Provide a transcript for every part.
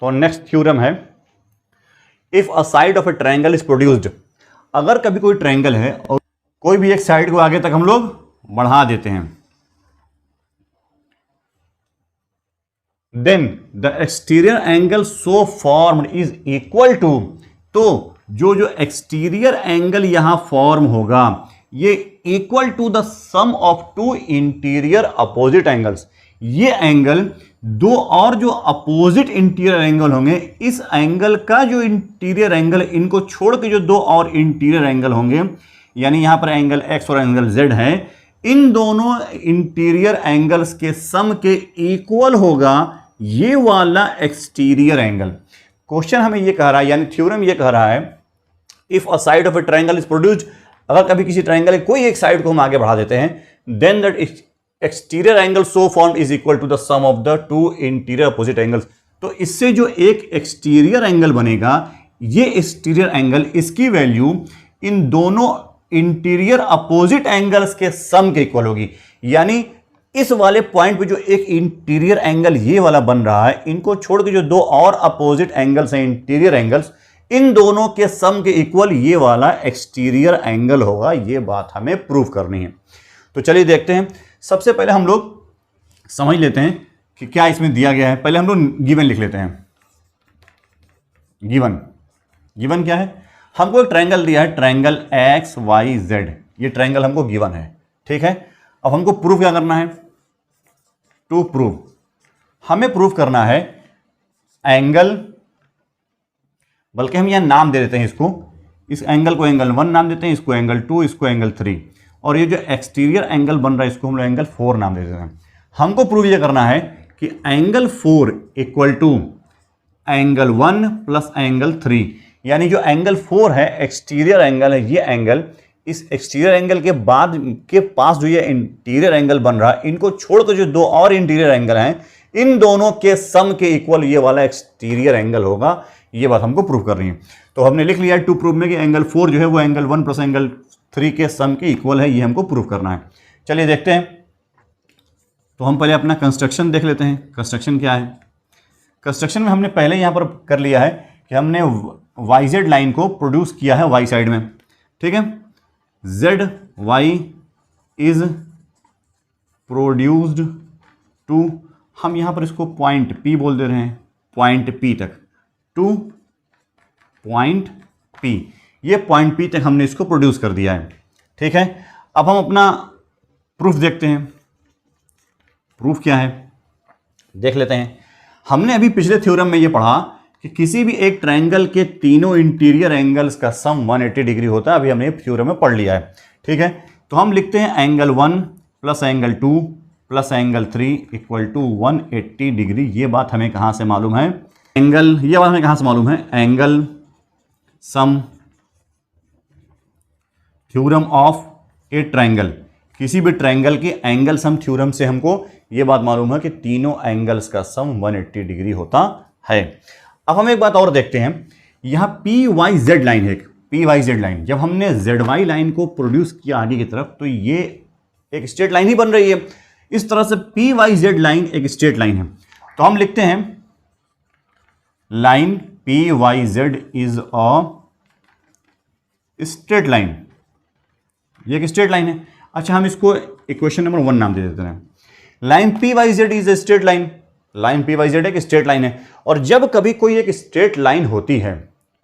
तो next theorem है, if a side of A triangle is produced, अगर कभी कोई ट्रायंगल है और कोई भी एक साइड को आगे तक हम लोग बढ़ा देते हैं, then the exterior angle so formed is equal to, तो जो एक्सटीरियर एंगल यहां फॉर्म होगा ये equal to the sum of two interior opposite angles. ये एंगल दो और जो अपोजिट इंटीरियर एंगल होंगे, इस एंगल का जो इंटीरियर एंगल, इनको छोड़ के जो दो और इंटीरियर एंगल होंगे, यानी यहां पर एंगल एक्स और एंगल जेड है, इन दोनों इंटीरियर एंगल्स के सम के इक्वल होगा ये वाला एक्सटीरियर एंगल। क्वेश्चन हमें ये कह रहा है, यानी थ्योरम ये कह रहा है, if a side of A triangle is produced, अगर कभी किसी ट्रायंगल कोई एक साइड को हम आगे बढ़ा देते हैं, then that exterior angle so formed is equal to the sum of the two interior opposite angles. तो इससे जो एक एक्सटीरियर एंगल बनेगा, ये एक्सटीरियर एंगल, इसकी वैल्यू इन दोनों इंटीरियर अपोजिट एंगल्स के सम के इक्वल होगी। यानी इस वाले पॉइंट पे जो एक इंटीरियर एंगल ये वाला बन रहा है, इनको छोड़ के जो दो और अपोजिट एंगल्स हैं इंटीरियर एंगल्स, इन दोनों के सम के इक्वल ये वाला एक्सटीरियर एंगल होगा। ये बात हमें प्रूव करनी है। तो चलिए देखते हैं। सबसे पहले हम लोग समझ लेते हैं कि क्या इसमें दिया गया है। पहले हम लोग गिवन लिख लेते हैं। गिवन क्या है? हमको एक ट्रायंगल दिया है, ट्रायंगल एक्स वाई जेड, ये ट्रायंगल हमको गिवन है, ठीक है। अब हमको प्रूफ क्या करना है? टू प्रूव, हमें प्रूफ करना है एंगल, बल्कि हम यहां नाम दे देते हैं इसको, इस एंगल को एंगल 1 नाम देते हैं, इसको एंगल 2, इसको एंगल 3, और ये जो एक्सटीरियर एंगल बन रहा है इसको हम लोग एंगल 4 नाम दे देते हैं। हमको प्रूव ये करना है कि angle 4 equal to angle 1 plus angle 3, यानी जो एंगल 4 है एक्सटीरियर एंगल है, ये एंगल, इस एक्सटीरियर एंगल के बाद के पास जो ये इंटीरियर एंगल बन रहा है, इनको छोड़कर जो दो और इंटीरियर एंगल हैं, इन दोनों के सम के इक्वल ये वाला एक्सटीरियर एंगल होगा। ये बात हमको प्रूव करनी है। तो हमने लिख लिया टू प्रूव में कि एंगल 4 जो है वो एंगल 1 प्लस एंगल 3 के सम के इक्वल है। ये हमको प्रूव करना है। चलिए देखते हैं। तो हम पहले अपना कंस्ट्रक्शन देख लेते हैं। कंस्ट्रक्शन क्या है? कंस्ट्रक्शन में हमने पहले यहां पर कर लिया है कि हमने वाई जेड लाइन को प्रोड्यूस किया है वाई साइड में, ठीक है। Z Y is produced to, हम यहां पर इसको पॉइंट पी बोल दे रहे हैं, पॉइंट पी तक, टू पॉइंट पी, ये पॉइंट पी तक हमने इसको प्रोड्यूस कर दिया है, ठीक है। अब हम अपना प्रूफ देखते हैं। प्रूफ क्या है देख लेते हैं। हमने अभी पिछले थ्योरम में ये पढ़ा कि किसी भी एक ट्रायंगल के तीनों इंटीरियर एंगल्स का सम 180 डिग्री होता है। अभी हमने थ्योरम में पढ़ लिया है, ठीक है। तो हम लिखते हैं angle 1 plus angle 2 plus angle 3 equal to 180 degree. ये बात हमें कहां से मालूम है? एंगल, ये बात हमें कहां से मालूम है? Angle sum theorem of A triangle. किसी भी ट्रायंगल के एंगल सम थ्योरम से हमको ये बात मालूम है कि तीनों एंगल्स का सम 180 डिग्री होता है। अब हम एक बात और देखते हैं। यहां पी वाई जेड लाइन है, पी वाई जेड लाइन, जब हमने जेड वाई लाइन को प्रोड्यूस किया आगे की तरफ, तो ये एक स्ट्रेट लाइन ही बन रही है। इस तरह से पी वाई जेड लाइन एक स्ट्रेट लाइन है। तो हम लिखते हैं line P Y Z is a straight line, ये एक स्ट्रेट लाइन है। अच्छा, हम इसको इक्वेशन नंबर 1 नाम दे देते हैं। Line P Y Z is a straight line, line P Y Z एक स्ट्रेट लाइन है। और जब कभी कोई एक स्ट्रेट लाइन होती है,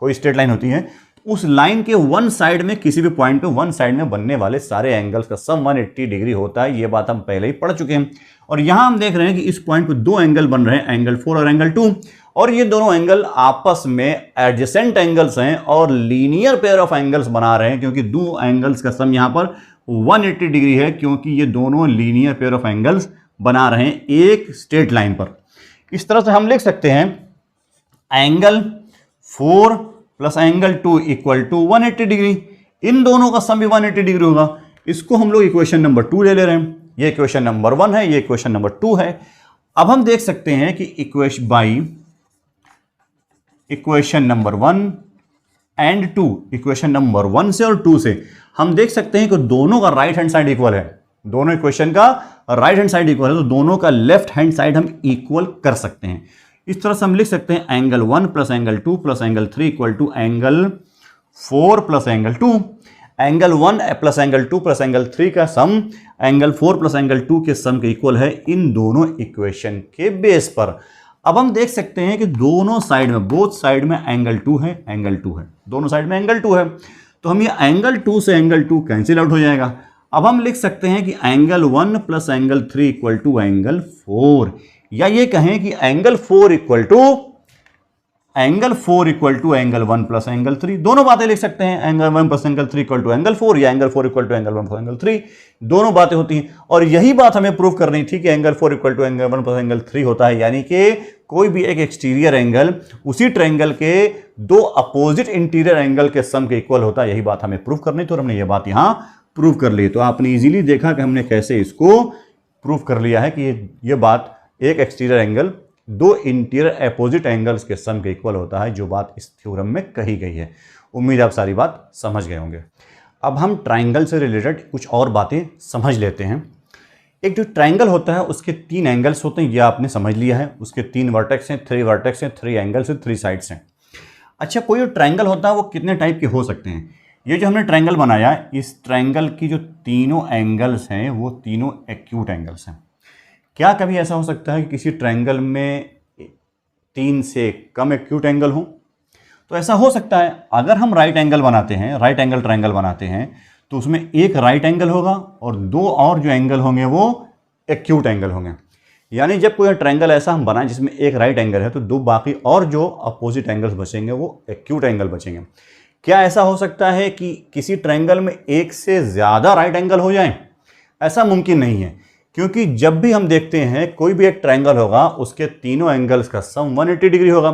कोई स्ट्रेट लाइन होती है, उस लाइन के वन साइड में, किसी भी पॉइंट पे वन साइड में बनने वाले सारे एंगल्स का सम 180 डिग्री होता है। ये बात हम पहले ही पढ़ चुके हैं। और यहां हम देख रहे हैं कि इस पॉइंट पे दो एंगल बन रहे हैं, एंगल 4 और एंगल 2, और ये दोनों एंगल आपस में एडजेसेंट एंगल्स हैं और लीनियर पेयर ऑफ एंगल्स बना रहे हैं, क्योंकि दो एंगल्स का सम यहां पर 180 डिग्री है, क्योंकि ये दोनों लीनियर पेयर ऑफ एंगल्स बना रहे हैं एक स्ट्रेट लाइन पर। इस तरह से हम लिख सकते हैं angle 4 plus angle 2 equal to 180 degree. इन दोनों का सम भी 180 डिग्री होगा। इसको हम लोग इक्वेशन नंबर 2 ले रहे हैं। ये इक्वेशन नंबर 1 है, ये इक्वेशन नंबर 2 है। अब हम देख सकते हैं कि equation number 1 and 2, equation number 1 से और 2 से हम देख सकते हैं कि दोनों का राइट हैंड साइड इक्वल है। दोनों इक्वेशन का राइट हैंड साइड इक्वल है, तो दोनों का लेफ्ट हैंड साइड हम इक्वल कर सकते हैं। इस तरह से हम लिख सकते हैं angle 1 plus angle 2 plus angle 3 equal to angle 4 plus angle 2। Angle 1 plus angle 2 plus angle 3 का सम एंगल 4 प्लस एंगल 2 के सम के इक्वल है इन दोनों इक्वेशन के बेस पर। अब हम देख सकते हैं कि दोनों साइड में, बोथ साइड में एंगल 2 है, एंगल 2 है, दोनों साइड में एंगल 2 है, तो हम ये एंगल 2 से एंगल 2 कैंसिल आउट हो जाएगा। अब हम लिख सकते हैं कि angle 1 plus angle 3 equal to angle 4, या ये कहें कि angle 4 equal to angle 1 plus angle 3। दोनों बातें लिख सकते हैं, angle 1 plus angle 3 equal to angle 4 या angle 4 equal to angle 1 plus angle 3, दोनों बातें होती हैं। और यही बात हमें प्रूव करनी थी कि angle 4 equal to angle 1 plus angle 3 होता है, यानी कि कोई भी एक एक्सटीरियर एंगल उसी ट्रायंगल के दो अपोजिट इंटीरियर एंगल के सम के इक्वल होता है। यही बात हमें प्रूव करनी थी और हमने ये बात यहां प्रूव कर ली। तो आपने इजीली देखा कि हमने कैसे इसको प्रूव कर लिया है कि ये बात एक एक्सटीरियर एंगल दो इंटीरियर अपोजिट एंगल्स के सम के इक्वल होता है, जो बात इस थ्योरम में कही गई है। उम्मीद आप सारी बात समझ गए होंगे। अब हम ट्रायंगल से रिलेटेड कुछ और बातें समझ लेते हैं। एक जो ट्रायंगल होता है उसके 3 एंगल्स होते हैं, यह आपने समझ लिया है। उसके 3 वर्टेक्स हैं, 3 वर्टेक्स हैं, 3 एंगल्स हैं, 3 साइड्स हैं। अच्छा, कोई जो ट्रायंगल होता है वो कितने टाइप के हो सकते हैं? ये जो हमने ट्रायंगल बनाया, इस ट्रायंगल की जो तीनों एंगल्स हैं वो तीनों एक्यूट एंगल्स हैं। क्या कभी ऐसा हो सकता है कि किसी ट्रायंगल में 3 से कम एक्यूट एंगल हो? तो ऐसा हो सकता है। अगर हम राइट एंगल बनाते हैं, राइट एंगल ट्रायंगल बनाते हैं, तो उसमें एक राइट एंगल होगा और 2 और जो एंगल होंगे वो एक्यूट एंगल होंगे। यानी जब कोई ट्रायंगल ऐसा हम बनाएं जिसमें एक राइट एंगल है, तो 2 बाकी और जो अपोजिट एंगल्स बचेंगे वो एक्यूट एंगल बचेंगे। क्या ऐसा हो सकता है कि किसी ट्रायंगल में एक से ज़्यादा राइट एंगल हो जाएं? ऐसा मुमकिन नहीं है, क्योंकि जब भी हम देखते हैं कोई भी एक ट्रायंगल होगा उसके तीनों एंगल्स का सम 180 डिग्री होगा।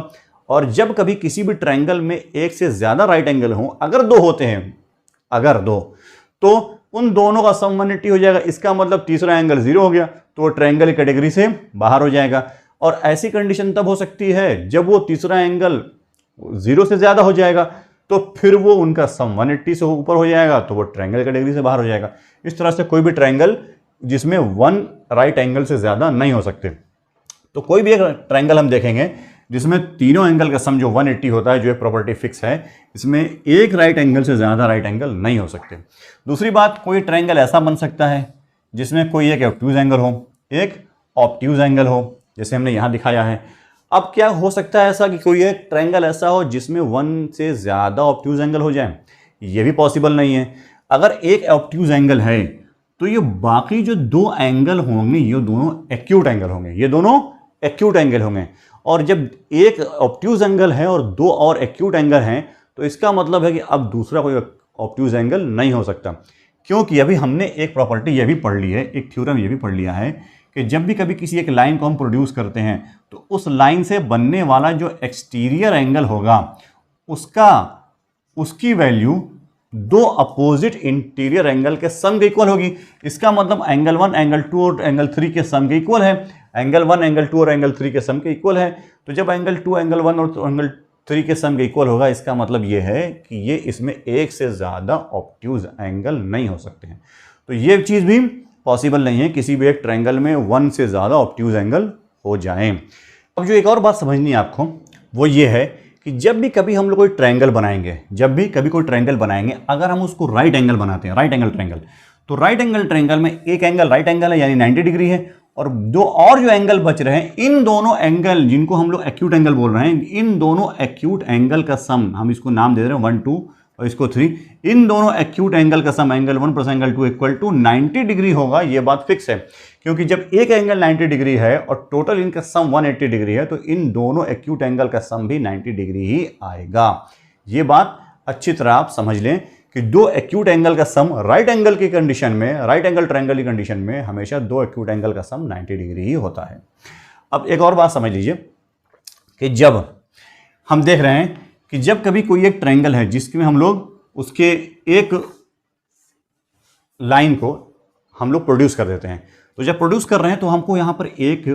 और जब कभी किसी भी ट्रायंगल में एक से ज़्यादा राइट एंगल हो, अगर 2 होते हैं, अगर 2, तो उन दोनों का सम 180 हो जाएगा। इसका मतलब तीसरा एंगल 0 हो गया, तो वो ट्रायंगल की कैटेगरी से बाहर हो जाएगा। और ऐसी कंडीशन तब हो सकती है जब वो तीसरा एंगल 0 से ज़्यादा हो जाएगा, तो फिर वो उनका सम 180 से ऊपर हो जाएगा, तो वो ट्रायंगल कैटेगरी से बाहर हो जाएगा। इस तरह से कोई भी ट्रायंगल जिसमें 1 राइट एंगल से ज़्यादा नहीं हो सकते। तो कोई भी एक ट्रायंगल हम देखेंगे जिसमें तीनों एंगल का सम जो 180 होता है, जो एक प्रॉपर्टी फिक्स है, इसमें एक राइट एंगल से ज़्यादा राइट एंगल नहीं हो सकते। दूसरी बात, कोई ट्रायंगल ऐसा बन सकता है जिसमें कोई एक ऑब्ट्यूज एंगल हो, एक ऑब्ट्यूज एंगल हो, जैसे हमने यहाँ दिखाया है। अब क्या हो सकता है ऐसा कि कोई एक ट्रायंगल ऐसा हो जिसमें 1 से ज़्यादा ऑब्ट्यूज एंगल हो जाए? ये भी पॉसिबल नहीं है। अगर एक ऑब्ट्यूज एंगल है तो ये बाकी जो 2 एंगल होंगे ये दोनों एक्यूट एंगल होंगे, ये दोनों एक्यूट एंगल होंगे। और जब एक ऑब्ट्यूज एंगल है और 2 और एक्यूट एंगल हैं, तो इसका मतलब है कि अब दूसरा कोई ऑब्ट्यूज एंगल नहीं हो सकता। क्योंकि अभी हमने एक प्रॉपर्टी ये भी पढ़ ली है, एक थ्योरम ये भी पढ़ लिया है कि जब भी कभी किसी एक लाइन को हम प्रोड्यूस करते हैं, तो उस लाइन से बनने वाला जो एक्सटीरियर एंगल होगा उसकी वैल्यू 2 अपोजिट इंटीरियर एंगल के सम के इक्वल होगी। इसका मतलब एंगल 1 एंगल 2 और एंगल 3 के सम के इक्वल है। एंगल 1 एंगल 2 और एंगल 3 के सम के इक्वल है। तो जब एंगल 2 एंगल 1 और एंगल 3 के सम के इक्वल होगा, इसका मतलब ये है कि ये इसमें एक से ज़्यादा ऑब्ट्यूज एंगल नहीं हो सकते हैं। तो ये चीज़ भी पॉसिबल नहीं है किसी भी एक ट्रायंगल में 1 से ज़्यादा ऑब्ट्यूज एंगल हो जाएं। अब जो एक और बात समझनी है आपको, वो ये है कि जब भी कभी हम लोग कोई ट्रायंगल बनाएंगे, अगर हम उसको राइट एंगल बनाते हैं, राइट एंगल ट्रायंगल, तो राइट एंगल ट्रायंगल में एक एंगल राइट एंगल है यानी 90 डिग्री है, और 2 और जो एंगल बच रहे हैं, इन दोनों एंगल जिनको हम लोग एक्यूट एंगल बोल रहे हैं, इन दोनों एक्यूट एंगल का सम, हम इसको नाम दे रहे हैं 1 2 और इसको 3, इन दोनों एक्यूट एंगल का sum angle 1 plus angle 2 equal to 90 degree होगा। ये बात फिक्स है, क्योंकि जब एक एंगल 90 डिग्री है और टोटल इनका सम 180 डिग्री है, तो इन दोनों एक्यूट एंगल का सम भी 90 डिग्री ही आएगा। ये बात अच्छी तरह आप समझ लें कि 2 एक्यूट एंगल का सम राइट एंगल की कंडीशन में, राइट एंगल ट्रायंगल की कंडीशन में हमेशा 2 एक्यूट एंगल का सम 90 डिग्री ही होता है। अब एक और बात समझ लीजिए कि जब हम देख रहे हैं कि जब कभी कोई एक ट्रायंगल है जिसमें हम लोग उसके एक लाइन को हम लोग प्रोड्यूस कर देते हैं, तो जब प्रोड्यूस कर रहे हैं तो हमको यहां पर एक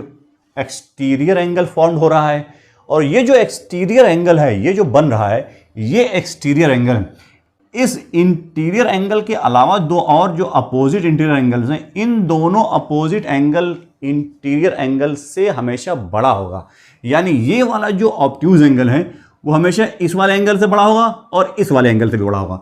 एक्सटीरियर एंगल फॉर्म हो रहा है, और ये जो एक्सटीरियर एंगल है, ये जो बन रहा है, ये एक्सटीरियर एंगल, इस इंटीरियर एंगल के अलावा 2 और जो अपोजिट इंटीरियर एंगल्स हैं, इन दोनों अपोजिट एंगल इंटीरियर एंगल से हमेशा बड़ा होगा। यानी ये वाला जो ऑब्ट्यूज एंगल है वो हमेशा इस वाले एंगल से बड़ा होगा और इस वाले एंगल से भी बड़ा होगा,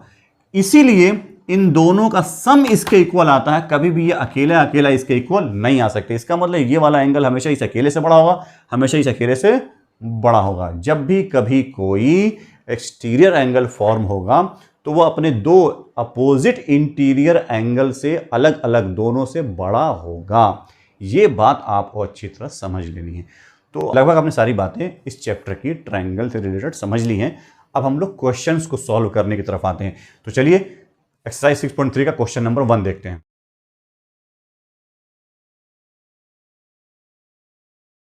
इसीलिए इन दोनों का सम इसके इक्वल आता है, कभी भी ये अकेला अकेला इसके इक्वल नहीं आ सकते। इसका मतलब ये वाला एंगल हमेशा इस अकेले से बड़ा होगा, हमेशा इस अकेले से बड़ा होगा। जब भी कभी कोई एक्सटीरियर एंगल फॉर्म होगा तो वो अपने दो अपोजिट इंटीरियर एंगल से अलग अलग दोनों से बड़ा होगा। ये बात आपको अच्छी तरह समझ लेनी है। तो लगभग आपने सारी बातें इस चैप्टर की ट्रायंगल से रिलेटेड समझ ली हैं। अब हम लोग क्वेश्चंस को सॉल्व करने की तरफ आते हैं। तो चलिए एक्सरसाइज 6.3 का क्वेश्चन नंबर 1 देखते हैं।